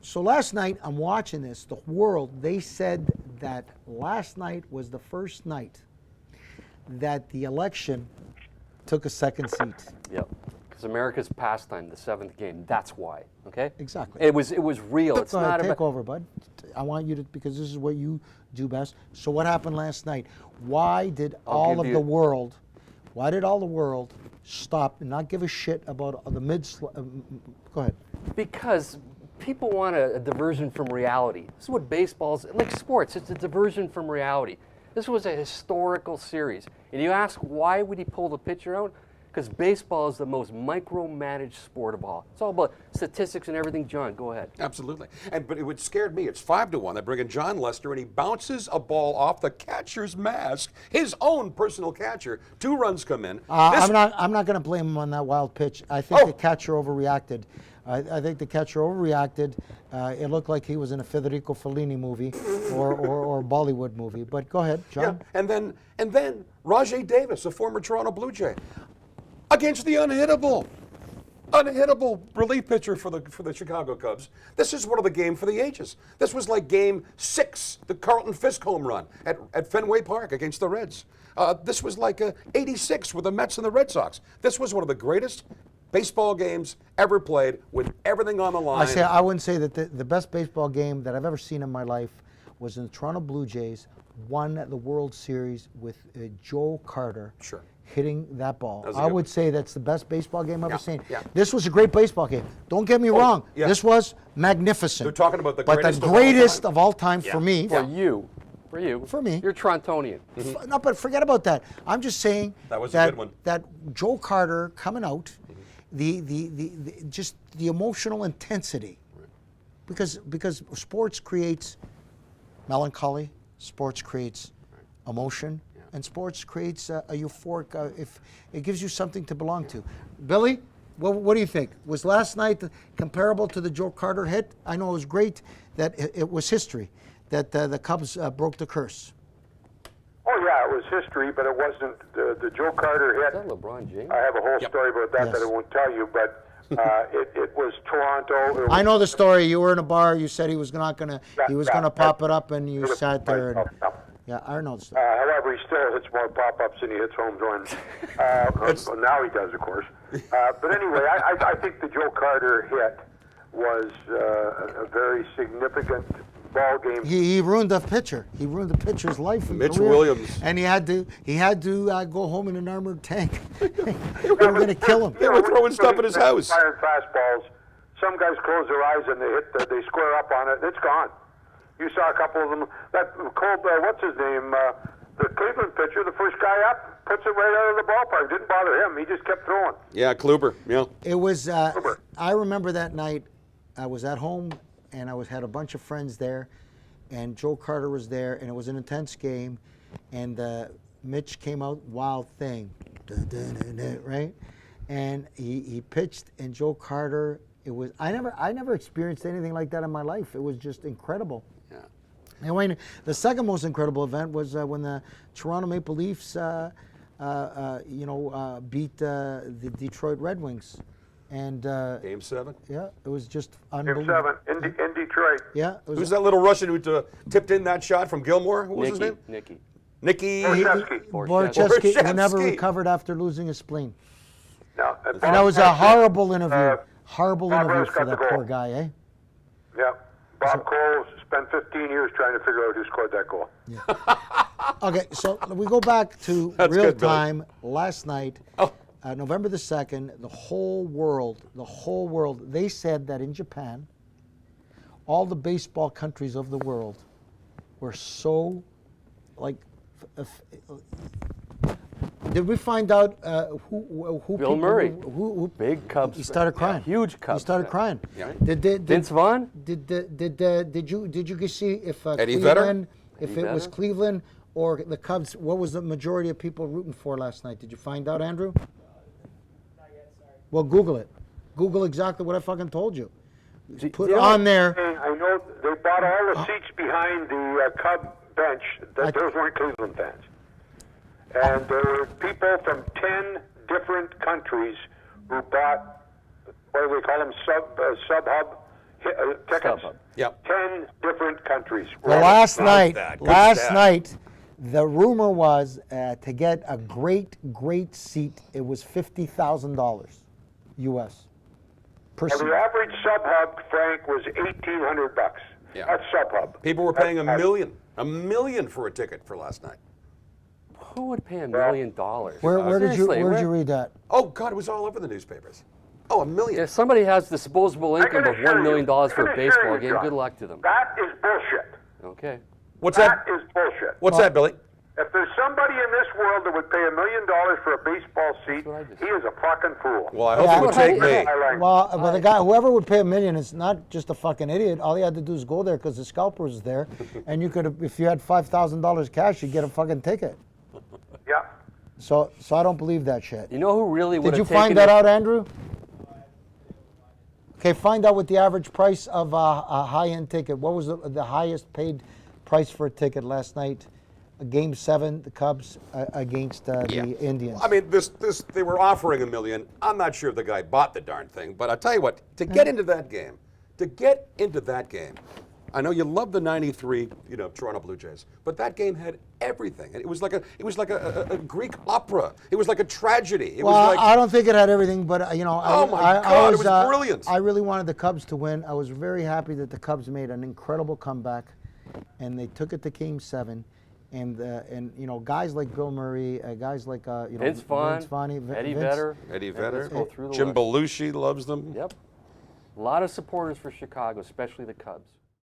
So last night, I'm watching this. The world, they said that last night was the first night that the election took a second seat. Yep. Because America's pastime, the seventh game. That's why. Okay. Exactly. It was real. It's Go ahead, not take about. over, bud. I want you to, because this is what you do best. So what happened last night? Why did all of the world stop and not give a shit about the go ahead. Because people want a diversion from reality. This is what baseball's like. Sports. It's a diversion from reality. This was a historical series, and you ask why would he pull the pitcher out? Because baseball is the most micromanaged sport of all. It's all about statistics and everything. John, go ahead. Absolutely. But it scared me. It's 5-1. They bring in John Lester, and he bounces a ball off the catcher's mask, his own personal catcher. 2 runs come in. I'm not going to blame him on that wild pitch. I think the catcher overreacted. I think the catcher overreacted. It looked like he was in a Federico Fellini movie or Bollywood movie. But go ahead, John. Yeah. And then Rajay Davis, a former Toronto Blue Jay, against the unhittable relief pitcher for the Chicago Cubs. This is one of the game for the ages. This was like Game 6, the Carlton Fisk home run at Fenway Park against the Reds. This was like '86 with the Mets and the Red Sox. This was one of the greatest baseball games ever played with everything on the line. I wouldn't say that the best baseball game that I've ever seen in my life was in the Toronto Blue Jays won the World Series with Joe Carter. Sure. Hitting that ball. That I would say that's the best baseball game I've ever seen. Yeah. This was a great baseball game. Don't get me wrong. Yeah. This was magnificent. They're talking about the greatest of all time for me. For you. For me. You're Torontonian. No, but forget about that. I'm just saying that was a good one. That Joe Carter coming out, just the emotional intensity, because sports creates melancholy, sports creates emotion, and sports creates a euphoric. If it gives you something to belong to, Billy. What do you think? Was last night comparable to the Joe Carter hit? I know it was great that it was history, that the Cubs broke the curse. Oh, yeah, it was history, but it wasn't the Joe Carter hit. Is that LeBron James? I have a whole story about that that I won't tell you, but it was Toronto. I know the story. You were in a bar. You said he was not gonna. He was gonna pop it up, and you sat there. And, yeah, I know the story. However, he still hits more pop-ups than he hits home runs. Now he does, of course. But anyway, I think the Joe Carter hit was a very significant ball game. He ruined the pitcher. He ruined the pitcher's life. And Mitch career. Williams. And he had to go home in an armored tank. They were going to kill him. They were throwing stuff at his house. Firing fastballs. Some guys close their eyes and they square up on it. It's gone. You saw a couple of them. That Cole, what's his name? The Cleveland pitcher, the first guy up, puts it right out of the ballpark. Didn't bother him. He just kept throwing. Yeah, Kluber. Yeah. It was. I remember that night. I was at home, and I had a bunch of friends there, and Joe Carter was there, and it was an intense game, and Mitch came out, wild thing, right, and he pitched, and Joe Carter. It was. I never experienced anything like that in my life. It was just incredible. Yeah. And Wayne, the second most incredible event was when the Toronto Maple Leafs, beat the Detroit Red Wings, and Game 7. yeah, it was just Game unbelievable. 7 in Detroit. Yeah, it was. Who's that little Russian who tipped in that shot from Gilmore? What was his name? Nicky. Nicky. Borchesky, who never Borchesky. recovered after losing his spleen. No, And that was a horrible interview. Horrible Bob interview Rose for got that the goal. poor guy, eh? Yeah. Bob Cole spent 15 years trying to figure out who scored that goal. Okay, so we go back to That's real good, Billy. time last night, November the 2nd, the whole world, they said that in Japan, all the baseball countries of the world were so, like, did we find out who Bill Murray. Who Big Cubs. He started crying. Huge Cubs. He started crying. Yeah. Vince Vaughn? Did you see if Eddie Vedder? Cleveland, if Eddie it was Vedder? Cleveland or the Cubs, what was the majority of people rooting for last night? Did you find out, Andrew? Not yet, sorry. Well, Google it. Google exactly what I fucking told you. Put you know- on there. And I know they bought all the seats behind the Cub bench. Those weren't Cleveland fans. And there were people from 10 different countries who bought, what do they call them, sub-hub tickets. StubHub. Yep. 10 different countries. The last Not night, bad. Good last stat. night, the rumor was to get a great seat. It was $50,000 U.S. per Well, seat. the average SubHub, Frank, was $1,800. Yeah. That's SubHub. People were paying That's- a million for a ticket for last night. Who would pay $1 million? Where did you Seriously, read that? Oh God, it was all over the newspapers. Oh, a million. If somebody has disposable I income can of assure $1 million you- I for can a assure baseball you, game, John, good luck to them. That is bullshit. Okay. What's That that? is bullshit. What's that, Billy? If there's somebody in this world that would pay $1 million for a baseball seat, what I just he is a fucking fool. Well, I hope Yeah, it would I- take me. My language. Well, but the guy, whoever would pay $1 million, is not just a fucking idiot. All he had to do is go there because the scalper was there, and you could, if you had $5,000 cash, you'd get a fucking ticket. Yeah. So I don't believe that shit. You know who really would Did have you taken find that it? out, Andrew? Okay, find out what the average price of a high-end ticket. What was the highest paid price for a ticket last night? Game 7, the Cubs against the Indians. I mean, they were offering $1 million. I'm not sure if the guy bought the darn thing, but I'll tell you what, to get into that game, I know you love the '93, Toronto Blue Jays, but that game had everything. It was like a Greek opera. It was like a tragedy. It Well, was like I don't think it had everything, but Oh my God, it was brilliant. I really wanted the Cubs to win. I was very happy that the Cubs made an incredible comeback, and they took it to Game 7. And guys like Bill Murray, guys like Vince Vaughn, Eddie Vedder. Eddie Let's Vedder, go through the Jim list. Belushi loves them. Yep. A lot of supporters for Chicago, especially the Cubs.